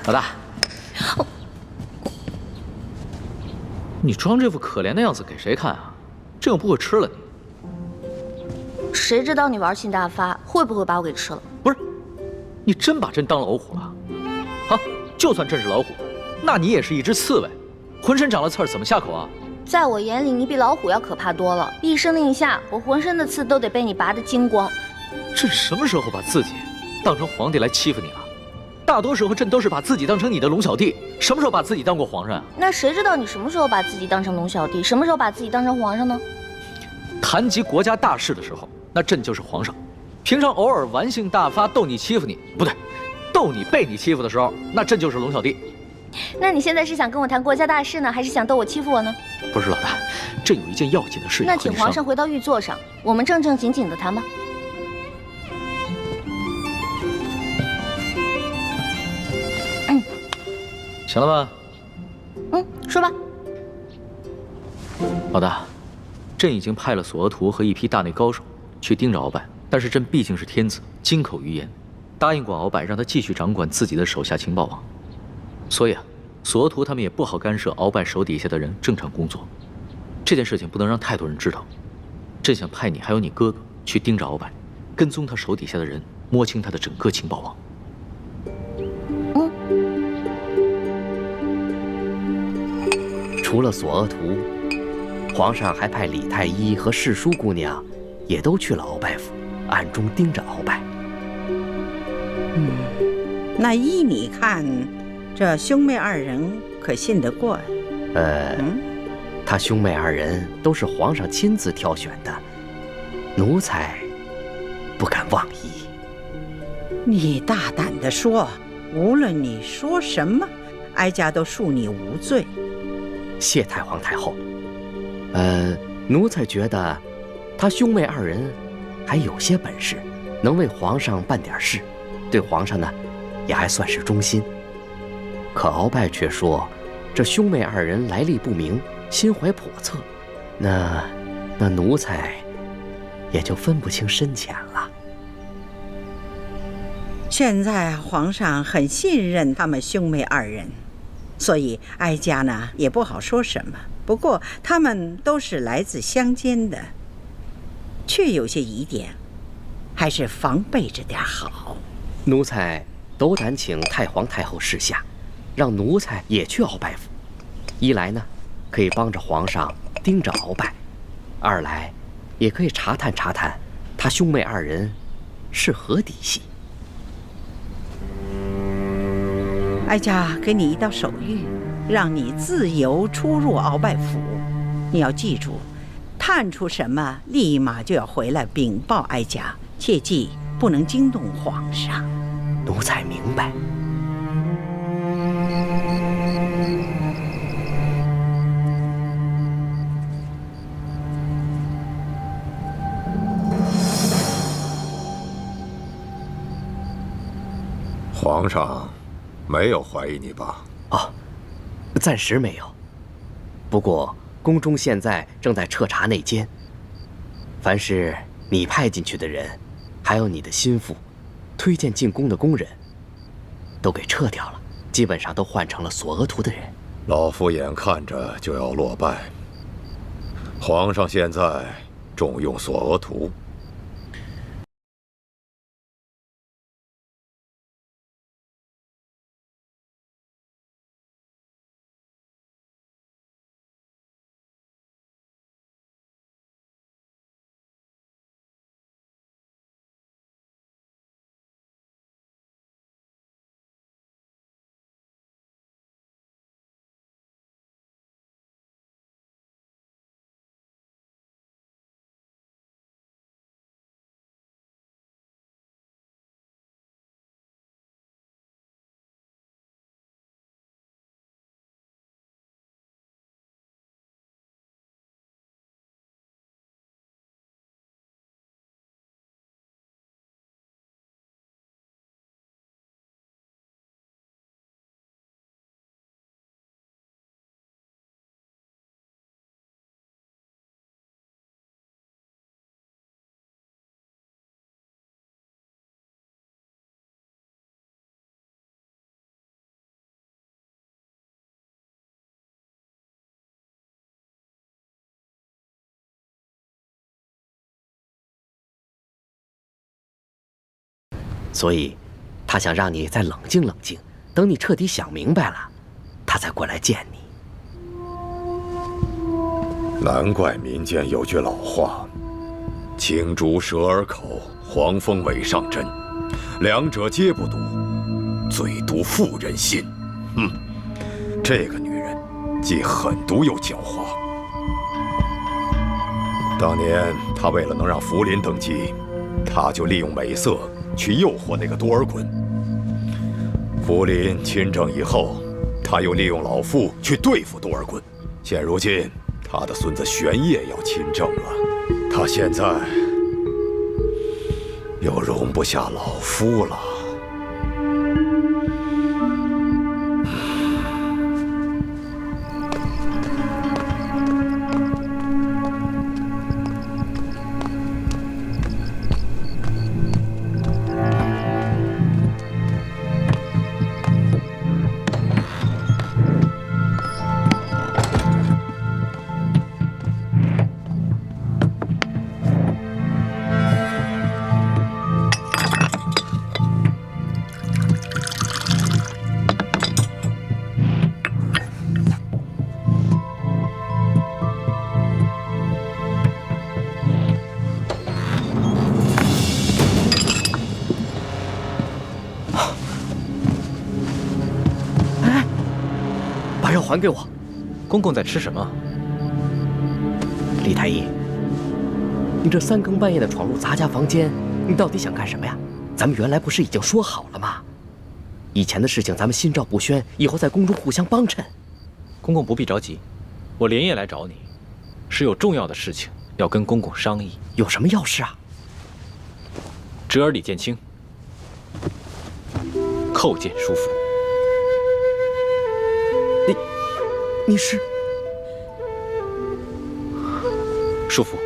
老大，你装这副可怜的样子给谁看啊？这又不会吃了你。谁知道你玩性大发，会不会把我给吃了？不是，你真把朕当老虎了？好，就算朕是老虎，那你也是一只刺猬，浑身长了刺儿，怎么下口啊？在我眼里，你比老虎要可怕多了。一声令下，我浑身的刺都得被你拔得精光。朕什么时候把自己当成皇帝来欺负你了？大多时候朕都是把自己当成你的龙小弟，什么时候把自己当过皇上啊？那谁知道你什么时候把自己当成龙小弟，什么时候把自己当成皇上呢？谈及国家大事的时候，那朕就是皇上；平常偶尔玩性大发逗你欺负你，不对，逗你被你欺负的时候，那朕就是龙小弟。那你现在是想跟我谈国家大事呢，还是想逗我欺负我呢？不是老大，朕有一件要紧的事要和你商量。那请皇上回到御座上，我们正正经经的谈吧。行了吧？说吧。老大，朕已经派了索额图和一批大内高手去盯着鳌拜，但是朕毕竟是天子，金口于言，答应过鳌拜让他继续掌管自己的手下情报网，所以啊，索额图他们也不好干涉鳌拜手底下的人正常工作。这件事情不能让太多人知道。朕想派你还有你哥哥去盯着鳌拜，跟踪他手底下的人，摸清他的整个情报网。除了索额图，皇上还派李太医和世淑姑娘，也都去了鳌拜府，暗中盯着鳌拜。那依你看，这兄妹二人可信得过？他兄妹二人都是皇上亲自挑选的，奴才不敢妄议。你大胆地说，无论你说什么，哀家都恕你无罪。谢太皇太后。奴才觉得他兄妹二人还有些本事，能为皇上办点事，对皇上呢也还算是忠心。可鳌拜却说，这兄妹二人来历不明，心怀叵测，那奴才也就分不清深浅了。现在皇上很信任他们兄妹二人，所以哀家呢也不好说什么。不过他们都是来自乡间的，确有些疑点，还是防备着点好。奴才斗胆请太皇太后示下，让奴才也去鳌拜府。一来呢，可以帮着皇上盯着鳌拜；二来，也可以查探查探他兄妹二人是何底细。哀家给你一道手谕，让你自由出入鳌拜府。你要记住，探出什么，立马就要回来禀报哀家，切记不能惊动皇上。奴才明白。皇上没有怀疑你吧？哦，暂时没有。不过宫中现在正在彻查内奸，凡是你派进去的人，还有你的心腹，推荐进宫的宫人，都给撤掉了，基本上都换成了索额图的人。老夫眼看着就要落败，皇上现在重用索额图，所以，他想让你再冷静冷静，等你彻底想明白了，他再过来见你。难怪民间有句老话：“青竹蛇儿口，黄蜂尾上针，两者皆不毒，最毒妇人心。”这个女人既狠毒又狡猾。当年她为了能让福临登基，她就利用美色去诱惑那个多尔衮。福临亲政以后，她又利用老妇去对付多尔衮。现如今，他的孙子玄烨要亲政了，他现在又容不下老夫了。还给我！公公在吃什么？李太医，你这三更半夜的闯入咱家房间，你到底想干什么呀？咱们原来不是已经说好了吗？以前的事情咱们心照不宣，以后在宫中互相帮衬。公公不必着急，我连夜来找你，是有重要的事情要跟公公商议。有什么要事啊？侄儿李建清叩见叔父。你是叔父，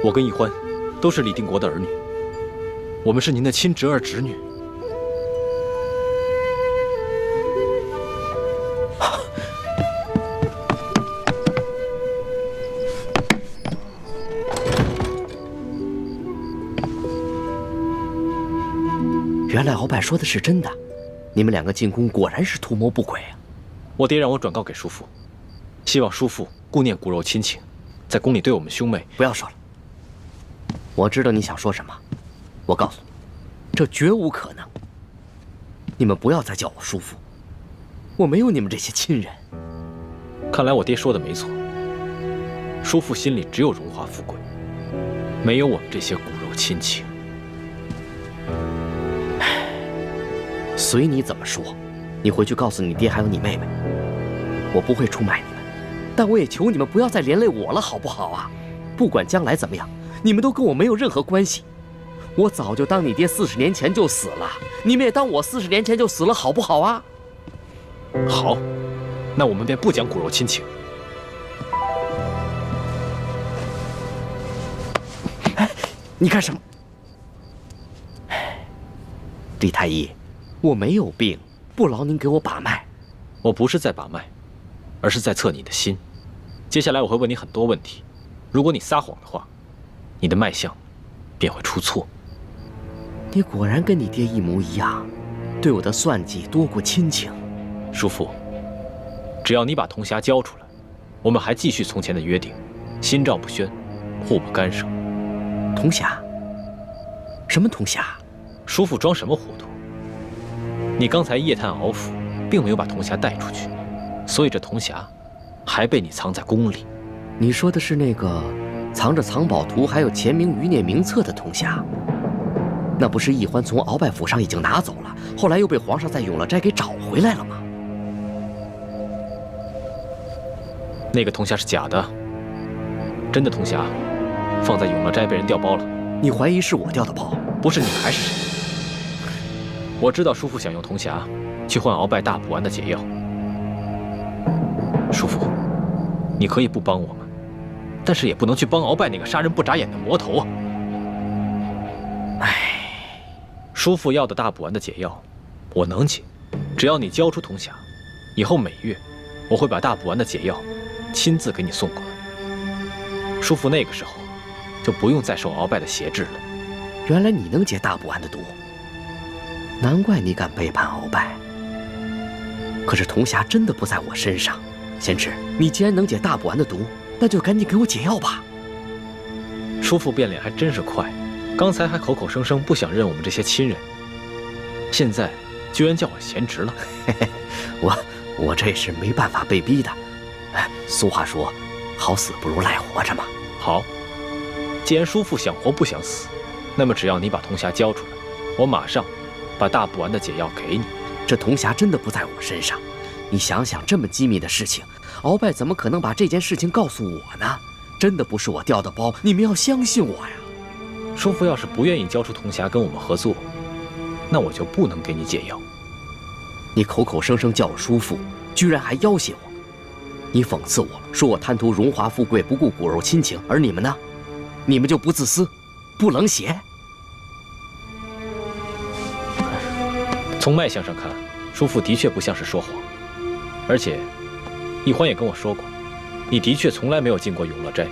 我跟奕欢都是李定国的儿女，我们是您的亲侄儿侄女。原来鳌拜说的是真的，你们两个进宫果然是图谋不轨啊！我爹让我转告给叔父，希望叔父顾念骨肉亲情，在宫里对我们兄妹。不要说了，我知道你想说什么。我告诉你，这绝无可能。你们不要再叫我叔父，我没有你们这些亲人。看来我爹说的没错，叔父心里只有荣华富贵，没有我们这些骨肉亲情。随你怎么说，你回去告诉你爹还有你妹妹，我不会出卖你们，但我也求你们不要再连累我了，好不好啊？不管将来怎么样，你们都跟我没有任何关系。我早就当你爹40年前就死了，你们也当我40年前就死了，好不好啊？好，那我们便不讲骨肉亲情。哎，你干什么？李太医，我没有病，不劳您给我把脉。我不是在把脉，而是在测你的心。接下来我会问你很多问题，如果你撒谎的话，你的脉象便会出错。你果然跟你爹一模一样，对我的算计多过亲情。叔父，只要你把铜匣交出来，我们还继续从前的约定，心照不宣，互不干涉。铜匣？什么铜匣？叔父装什么糊涂？你刚才夜探敖府，并没有把铜匣带出去，所以这铜匣还被你藏在宫里。你说的是那个藏着藏宝图还有乾明余孽名册的铜匣？那不是奕欢从鳌拜府上已经拿走了，后来又被皇上在永乐斋给找回来了吗？那个铜匣是假的，真的铜匣放在永乐斋被人调包了。你怀疑是我调的包？不是你还是谁？我知道叔父想用铜匣去换鳌拜大补丸的解药。叔父，你可以不帮我们，但是也不能去帮鳌拜那个杀人不眨眼的魔头啊！唉，叔父要的大补丸的解药，我能解，只要你交出铜匣，以后每月我会把大补丸的解药亲自给你送过来。叔父那个时候就不用再受鳌拜的挟制了。原来你能解大补丸的毒，难怪你敢背叛鳌拜。可是铜匣真的不在我身上，贤侄，你既然能解大补丸的毒，那就赶紧给我解药吧。叔父变脸还真是快，刚才还口口声声不想认我们这些亲人，现在居然叫我贤侄了。我这是没办法被逼的。俗话说，好死不如赖活着嘛。好，既然叔父想活不想死，那么只要你把铜匣交出来，我马上把大补丸的解药给你。这铜匣真的不在我身上，你想想，这么机密的事情，鳌拜怎么可能把这件事情告诉我呢？真的不是我调的包，你们要相信我呀。叔父要是不愿意交出铜匣跟我们合作，那我就不能给你解药。你口口声声叫我叔父，居然还要挟我！你讽刺我说我贪图荣华富贵，不顾骨肉亲情，而你们呢？你们就不自私，不冷血？从脉象上看，叔父的确不像是说谎，而且易欢也跟我说过，你的确从来没有进过永乐斋，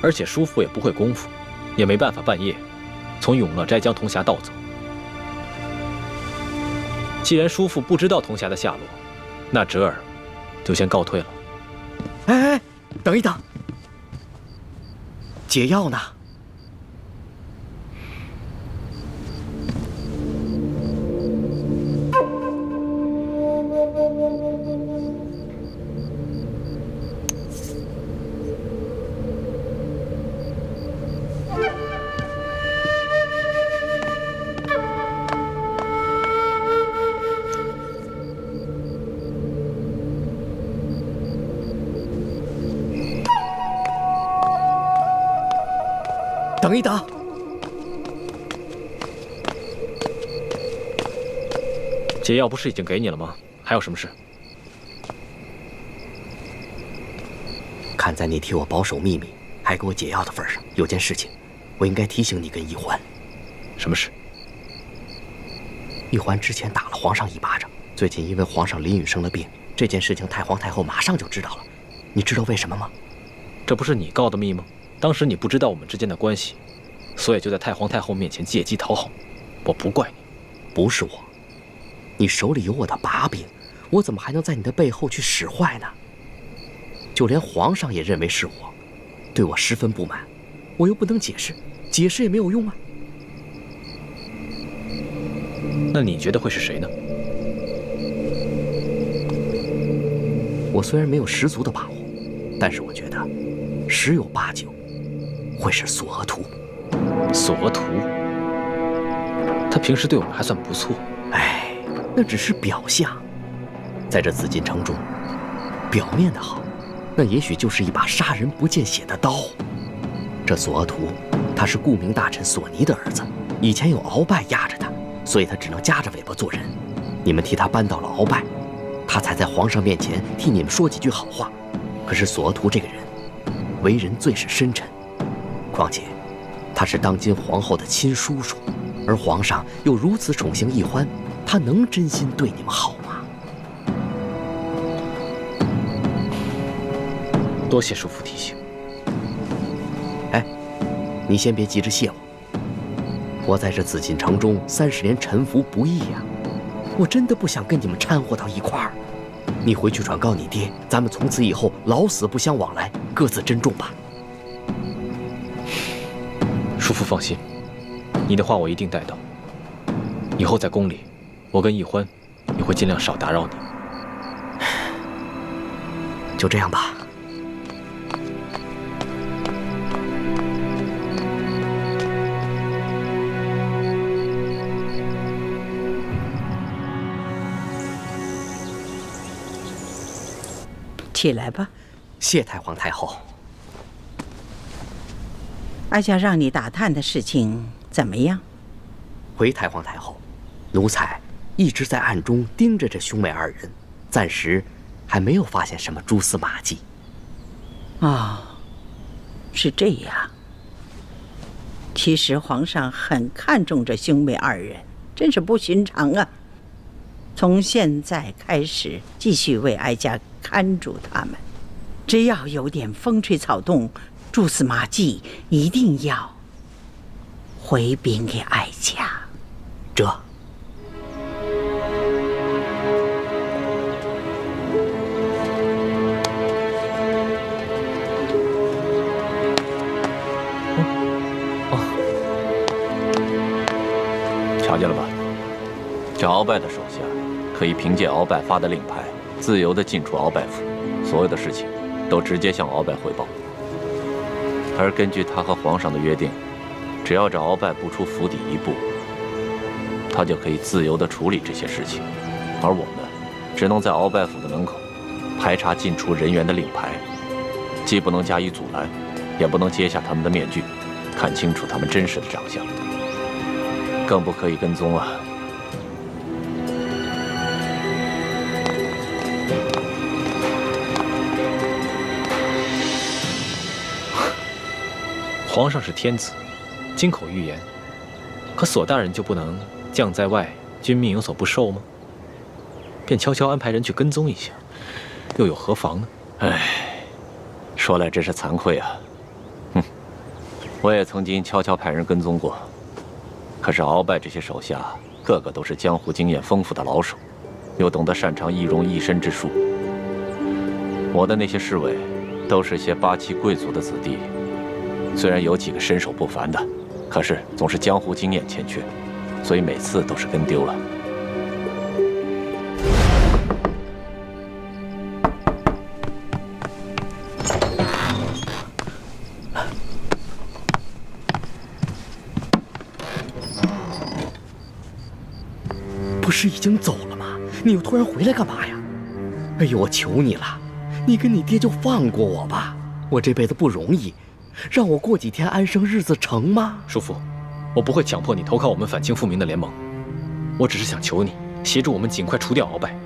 而且叔父也不会功夫，也没办法半夜从永乐斋将铜匣盗走。既然叔父不知道铜匣的下落，那侄儿就先告退了。哎，等一等，解药呢？等一等，解药不是已经给你了吗？还有什么事？看在你替我保守秘密，还给我解药的份上，有件事情，我应该提醒你跟易欢。什么事？易欢之前打了皇上一巴掌，最近因为皇上林允生了病，这件事情太皇太后马上就知道了。你知道为什么吗？这不是你告的密吗？当时你不知道我们之间的关系，所以就在太皇太后面前借机讨好。我不怪你。不是我，你手里有我的把柄，我怎么还能在你的背后去使坏呢？就连皇上也认为是我，对我十分不满，我又不能解释，解释也没有用啊。那你觉得会是谁呢？我虽然没有十足的把握，但是我觉得十有八九会是索额图。索额图，他平时对我们还算不错。哎，那只是表象，在这紫禁城中，表面的好，那也许就是一把杀人不见血的刀。这索额图，他是顾明大臣索尼的儿子，以前有鳌拜压着他，所以他只能夹着尾巴做人。你们替他扳倒了鳌拜，他才在皇上面前替你们说几句好话。可是索额图这个人，为人最是深沉，况且他是当今皇后的亲叔叔，而皇上又如此宠幸易欢，他能真心对你们好吗？多谢叔父提醒。哎，你先别急着谢我。我在这紫禁城中30年沉浮不易呀，我真的不想跟你们掺和到一块儿。你回去转告你爹，咱们从此以后老死不相往来，各自珍重吧。叔父放心，你的话我一定带到。以后在宫里，我跟易欢也会尽量少打扰你。就这样吧。起来吧。谢太皇太后。哀家让你打探的事情怎么样？回太皇太后，奴才一直在暗中盯着这兄妹二人，暂时还没有发现什么蛛丝马迹。哦，是这样。其实皇上很看重这兄妹二人，真是不寻常啊。从现在开始，继续为哀家看住他们，只要有点风吹草动、蛛丝马迹，一定要回禀给哀家。这这鳌拜的手下可以凭借鳌拜发的令牌，自由地进出鳌拜府，所有的事情都直接向鳌拜汇报。而根据他和皇上的约定，只要这鳌拜不出府邸一步，他就可以自由地处理这些事情。而我们只能在鳌拜府的门口排查进出人员的令牌，既不能加以阻拦，也不能揭下他们的面具，看清楚他们真实的长相，更不可以跟踪啊！皇上是天子，金口玉言，可索大人就不能将在外，君命有所不受吗？便悄悄安排人去跟踪一下，又有何妨呢？唉，说来真是惭愧啊。我也曾经悄悄派人跟踪过，可是鳌拜这些手下个个都是江湖经验丰富的老手，又懂得擅长易容易身之术。我的那些侍卫都是些八旗贵族的子弟，虽然有几个身手不凡的，可是总是江湖经验欠缺，所以每次都是跟丢了。不是已经走了吗？你又突然回来干嘛呀？哎呦，我求你了，你跟你爹就放过我吧，我这辈子不容易，让我过几天安生日子成吗？叔父，我不会强迫你投靠我们反清复明的联盟，我只是想求你协助我们尽快除掉鳌拜。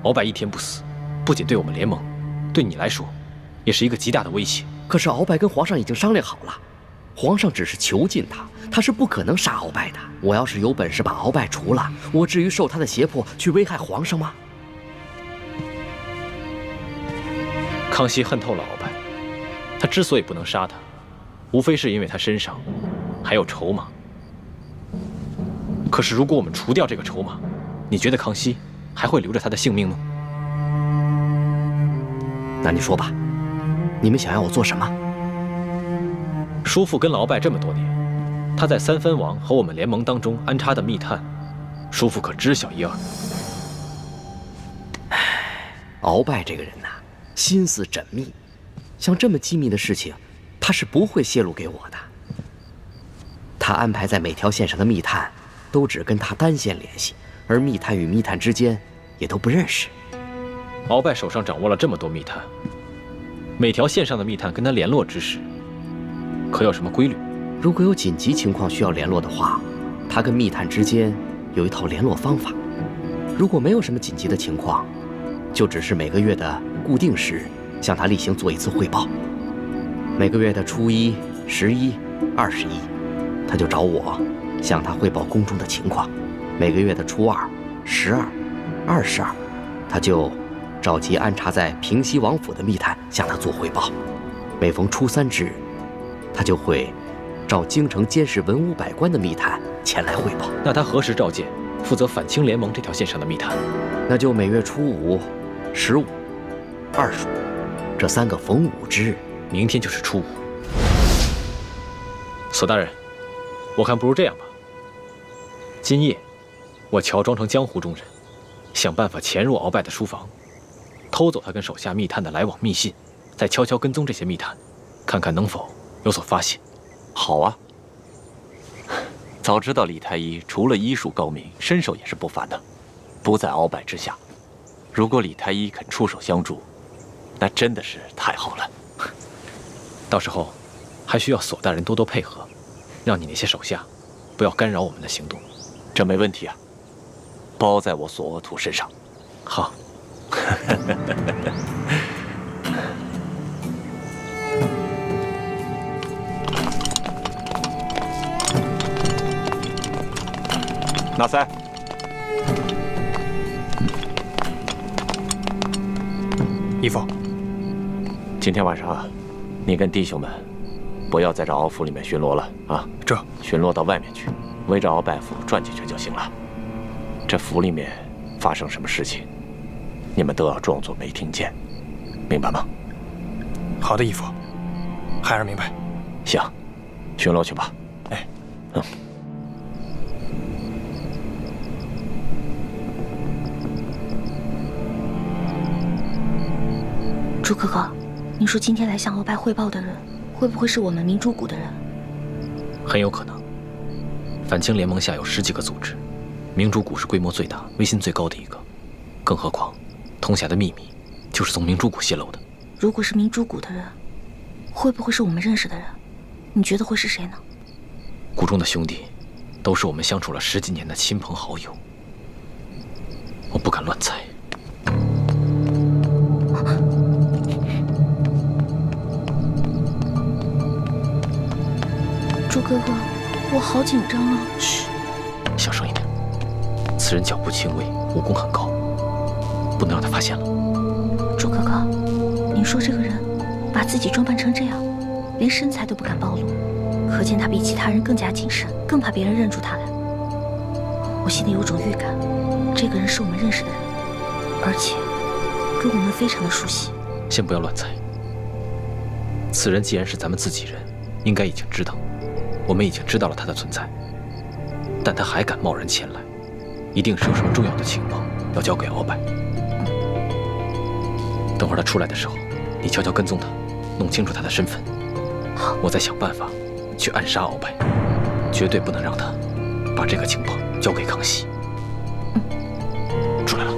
鳌拜一天不死，不仅对我们联盟，对你来说，也是一个极大的威胁。可是鳌拜跟皇上已经商量好了，皇上只是囚禁他，他是不可能杀鳌拜的。我要是有本事把鳌拜除了，我至于受他的胁迫去危害皇上吗？康熙恨透了鳌拜，他之所以不能杀他，无非是因为他身上还有筹码。可是如果我们除掉这个筹码，你觉得康熙还会留着他的性命吗？那你说吧，你们想要我做什么？叔父跟了鳌拜这么多年，他在三藩王和我们联盟当中安插的密探，叔父可知晓一二。鳌拜这个人呐，心思缜密，像这么机密的事情，他是不会泄露给我的。他安排在每条线上的密探，都只跟他单线联系，而密探与密探之间也都不认识。鳌拜手上掌握了这么多密探，每条线上的密探跟他联络之时，可有什么规律？如果有紧急情况需要联络的话，他跟密探之间有一套联络方法。如果没有什么紧急的情况，就只是每个月的固定时向他例行做一次汇报。每个月的初一、11、21，他就找我向他汇报宫中的情况。每个月的初2、12、22，他就召集安插在平西王府的密探向他做汇报。每逢初3之日，他就会召京城监视文武百官的密探前来汇报。那他何时召见负责反清联盟这条线上的密探？那就每月初5、15、25这3个逢5之日。明天就是初5。索大人，我看不如这样吧。今夜，我乔装成江湖中人，想办法潜入鳌拜的书房，偷走他跟手下密探的来往密信，再悄悄跟踪这些密探，看看能否有所发现。好啊！早知道李太医除了医术高明，身手也是不凡的，不在鳌拜之下。如果李太医肯出手相助，那真的是太好了。到时候，还需要索大人多多配合，让你那些手下不要干扰我们的行动。这没问题啊，包在我索额图身上。好。纳塞，义父，今天晚上，你跟弟兄们不要在这鳌府里面巡逻了啊！这巡逻到外面去，围着鳌拜府转几圈就行了。这府里面发生什么事情，你们都要装作没听见，明白吗？好的，义父，孩儿明白。行，巡逻去吧。哎，朱哥哥，你说今天来向鳌拜汇报的人，会不会是我们明珠谷的人？很有可能。反清联盟下有10几个组织，明珠谷是规模最大、威信最高的一个。更何况，通辖的秘密就是从明珠谷泄露的。如果是明珠谷的人，会不会是我们认识的人？你觉得会是谁呢？谷中的兄弟，都是我们相处了10几年的亲朋好友，我不敢乱猜。朱哥哥，我好紧张啊！嘘，小声一点。此人脚步轻微，武功很高，不能让他发现了。朱哥哥，你说这个人把自己装扮成这样，连身材都不敢暴露，可见他比其他人更加谨慎，更怕别人认出他来。我心里有种预感，这个人是我们认识的人，而且跟我们非常的熟悉。先不要乱猜。此人既然是咱们自己人，应该已经知道，我们已经知道了他的存在，但他还敢贸然前来，一定是有什么重要的情报要交给鳌拜。等会儿他出来的时候，你悄悄跟踪他，弄清楚他的身份。好，我再想办法去暗杀鳌拜，绝对不能让他把这个情报交给康熙。出来了。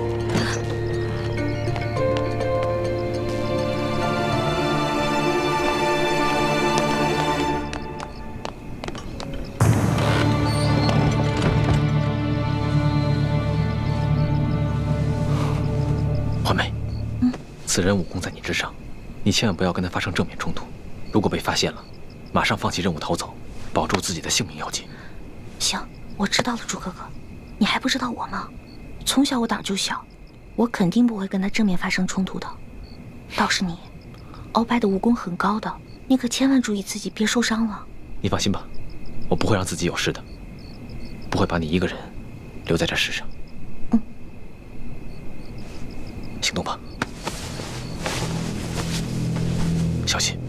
环梅，此人武功在你之上，你千万不要跟他发生正面冲突。如果被发现了，马上放弃任务逃走，保住自己的性命要紧。行，我知道了，朱哥哥。你还不知道我吗？从小我胆就小，我肯定不会跟他正面发生冲突的。倒是你，鳌拜的武功很高的，你可千万注意自己别受伤了。你放心吧，我不会让自己有事的，不会把你一个人留在这世上。行动吧，小心。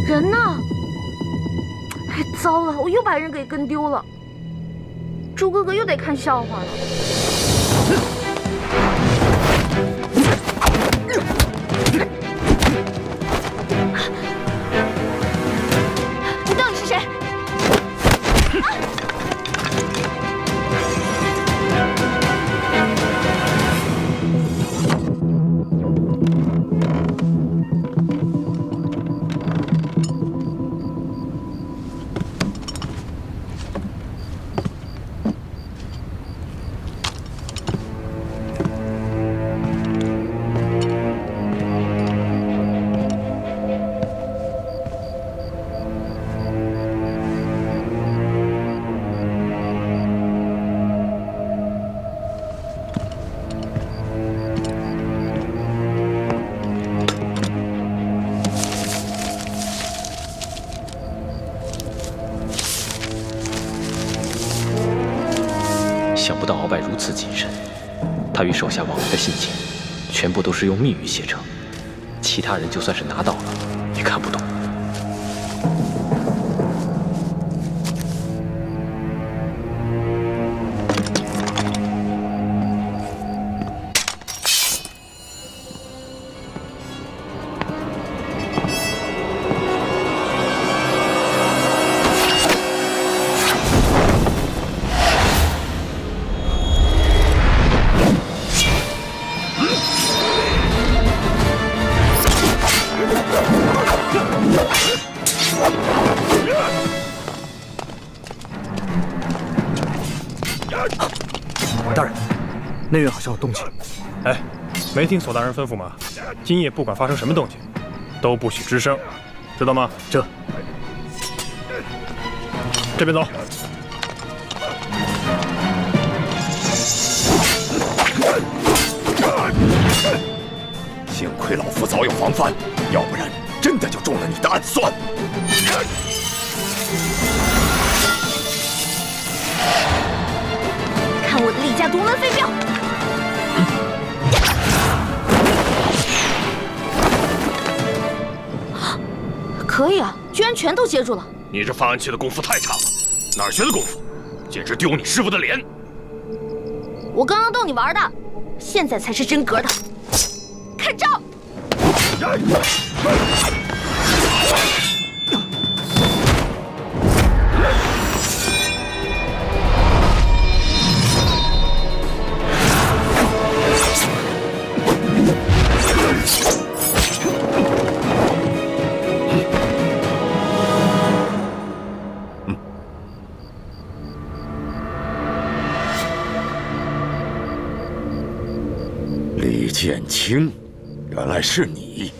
人呢？哎，糟了，我又把人给跟丢了。朱哥哥又得看笑话了。你到底是谁？想不到鳌拜如此谨慎，他与手下往来的信件，全部都是用密语写成，其他人就算是拿到了，也看不懂。大人，内院好像有动静。哎，没听索大人吩咐吗？今夜不管发生什么动静，都不许吱声，知道吗？这边走。幸亏老夫早有防范，要不然真的就中了你的暗算。看我的李家独门飞镖！可以啊，居然全都接住了。你这发暗器的功夫太差了，哪儿学的功夫？简直丢你师傅的脸！我刚刚逗你玩的，现在才是真格的。看招！李剑清，原来是你！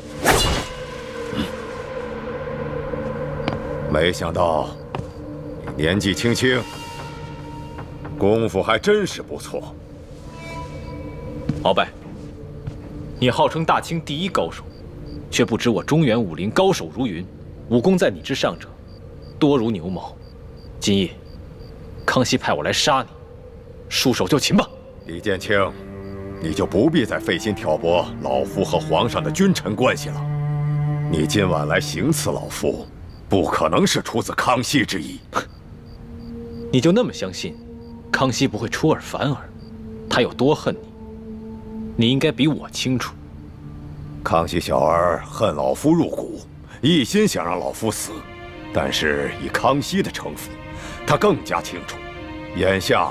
没想到你年纪轻轻，功夫还真是不错。鳌拜，你号称大清第一高手，却不知我中原武林高手如云，武功在你之上者多如牛毛。今夜，康熙派我来杀你，束手就擒吧。李剑清，你就不必再费心挑拨老夫和皇上的君臣关系了。你今晚来行刺老夫，不可能是出自康熙之意。你就那么相信康熙不会出尔反尔？他有多恨你，你应该比我清楚。康熙小儿恨老夫入骨，一心想让老夫死，但是以康熙的城府，他更加清楚，眼下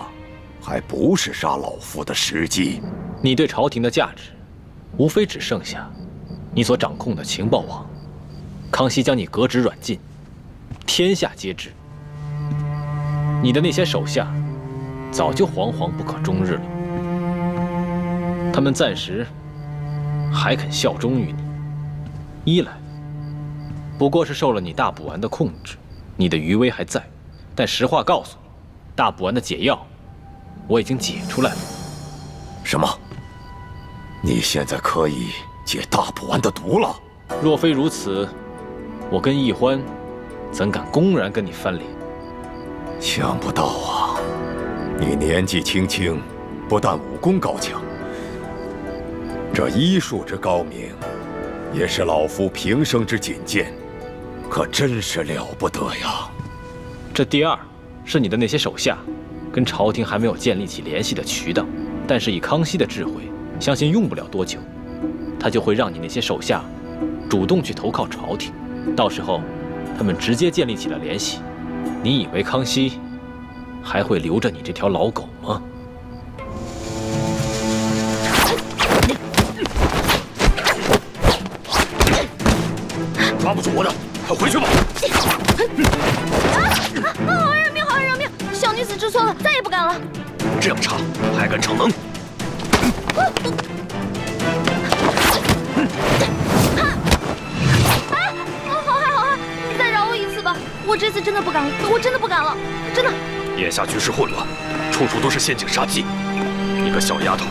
还不是杀老夫的时机。你对朝廷的价值，无非只剩下你所掌控的情报网。康熙将你革职软禁，天下皆知。你的那些手下，早就惶惶不可终日了。他们暂时还肯效忠于你，一来不过是受了你大补丸的控制，你的余威还在。但实话告诉你，大补丸的解药我已经解出来了。什么？你现在可以解大补丸的毒了？若非如此，我跟易欢怎敢公然跟你翻脸？想不到啊，你年纪轻轻，不但武功高强，这医术之高明，也是老夫平生之仅见，可真是了不得呀！这第二是你的那些手下，跟朝廷还没有建立起联系的渠道，但是以康熙的智慧，相信用不了多久，他就会让你那些手下主动去投靠朝廷，到时候他们直接建立起了联系。你以为康熙还会留着你这条老狗吗？抓不住我的，快回去吧！好人命，好人命！小女子知错了，再也不敢了。这样差，还敢逞能？好害，你再饶我一次吧！我这次真的不敢了，我真的不敢了，真的。眼下局势混乱，处处都是陷阱杀机，你个小丫头，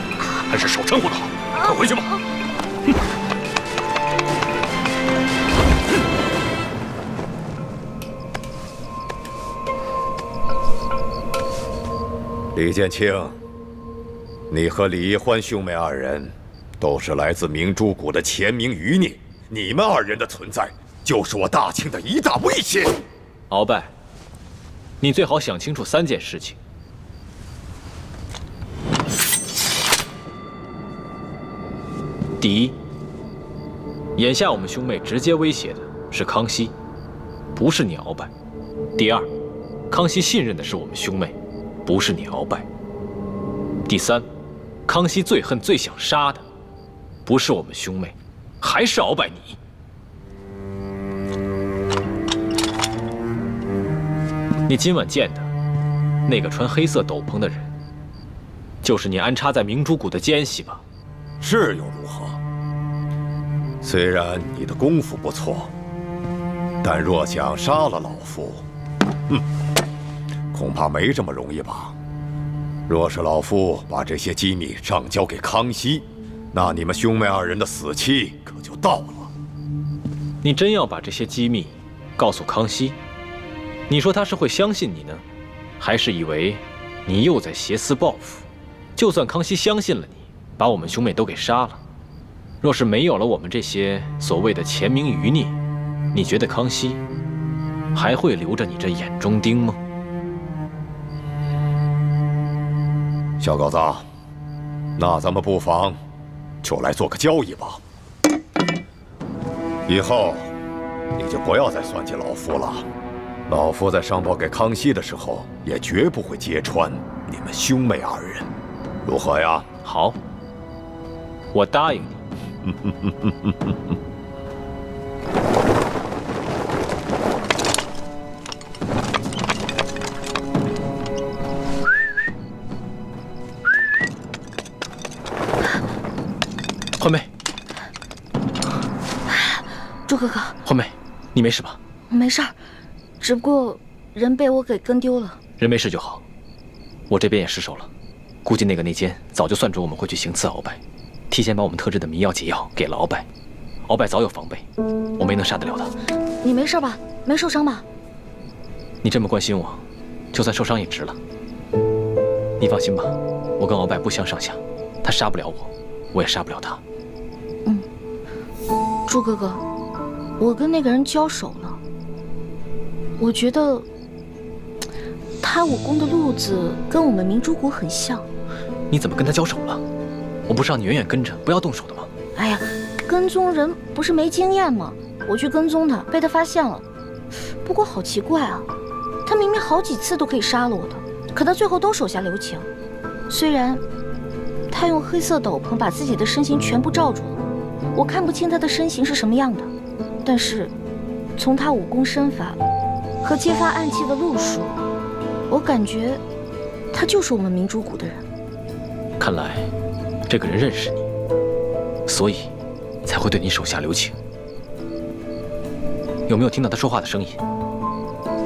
还是少掺和的好。快回去吧！李剑清，你和李易欢兄妹二人，都是来自明珠谷的前明余孽。你们二人的存在，就是我大清的一大威胁。鳌拜，你最好想清楚3件事情。第一，眼下我们兄妹直接威胁的是康熙，不是你鳌拜。第二，康熙信任的是我们兄妹，不是你鳌拜。第三，康熙最恨、最想杀的，不是我们兄妹，还是鳌拜你。你今晚见的那个穿黑色斗篷的人，就是你安插在明珠谷的奸细吧？是又如何？虽然你的功夫不错，但若想杀了老夫，恐怕没这么容易吧。若是老夫把这些机密上交给康熙，那你们兄妹二人的死期可就到了。你真要把这些机密告诉康熙，你说他是会相信你呢，还是以为你又在挟私报复？就算康熙相信了你，把我们兄妹都给杀了，若是没有了我们这些所谓的前明余孽，你觉得康熙还会留着你这眼中钉吗？小狗子，那咱们不妨就来做个交易吧。以后你就不要再算计老夫了。老夫在上报给康熙的时候，也绝不会揭穿你们兄妹二人，如何呀？好，我答应你。欢妹，朱哥哥，欢妹，你没事吧？没事儿，只不过人被我给跟丢了。人没事就好，我这边也失手了，估计那个内奸早就算准我们会去行刺鳌拜，提前把我们特制的迷药解药给了鳌拜，鳌拜早有防备，我没能杀得了他。你没事吧？没受伤吧？你这么关心我，就算受伤也值了。你放心吧，我跟鳌拜不相上下，他杀不了我，我也杀不了他。朱哥哥，我跟那个人交手了，我觉得他武功的路子跟我们明珠谷很像。你怎么跟他交手了？我不是让你远远跟着，不要动手的吗？哎呀，跟踪人不是没经验吗？我去跟踪他，被他发现了。不过好奇怪啊，他明明好几次都可以杀了我的，可他最后都手下留情。虽然他用黑色斗篷把自己的身形全部罩住了，我看不清他的身形是什么样的，但是从他武功身法和揭发暗器的路数，我感觉他就是我们明珠谷的人。看来这个人认识你，所以才会对你手下留情。有没有听到他说话的声音？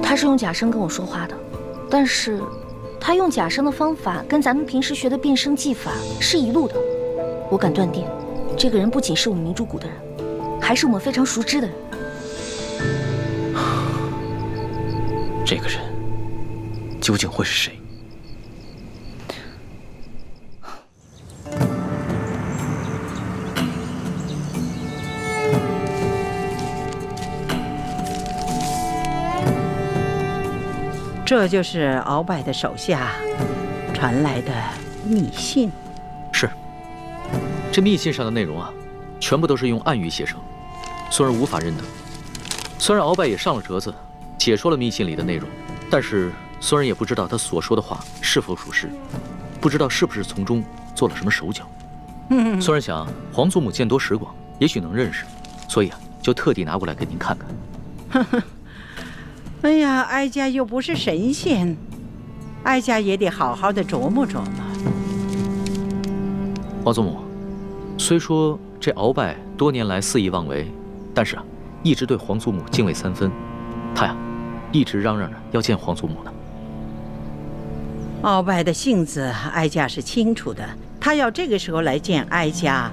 他是用假声跟我说话的，但是他用假声的方法跟咱们平时学的变声技法是一路的。我敢断定，这个人不仅是我们明珠谷的人，还是我们非常熟知的人。这个人究竟会是谁？这就是鳌拜的手下传来的密信。是，这密信上的内容啊，全部都是用暗语写成，孙儿无法认得。虽然鳌拜也上了折子，解说了密信里的内容，但是孙儿也不知道他所说的话是否属实，不知道是不是从中做了什么手脚。孙儿想，皇祖母见多识广，也许能认识，所以啊，就特地拿过来给您看看。哎呀，哀家又不是神仙，哀家也得好好的琢磨琢磨。皇祖母，虽说这鳌拜多年来肆意妄为，但是啊，一直对皇祖母敬畏三分。他呀，一直嚷嚷着要见皇祖母呢。鳌拜的性子，哀家是清楚的。他要这个时候来见哀家，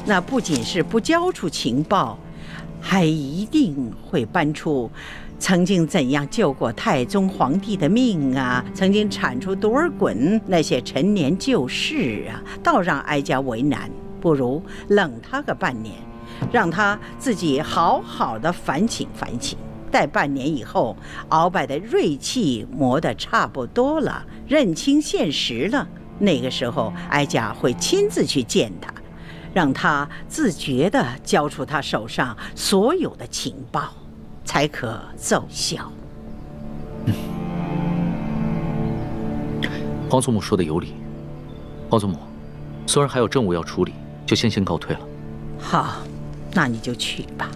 那不仅是不交出情报，还一定会搬出曾经怎样救过太宗皇帝的命啊，曾经铲除多尔衮那些陈年旧事啊，倒让哀家为难。不如冷他个半年，让他自己好好的反省反省。待半年以后，鳌拜的锐气磨得差不多了，认清现实了，那个时候哀家会亲自去见他，让他自觉地交出他手上所有的情报，才可奏效。皇祖母说的有理。皇祖母，孙儿还有政务要处理，就先告退了。好，那你就去吧。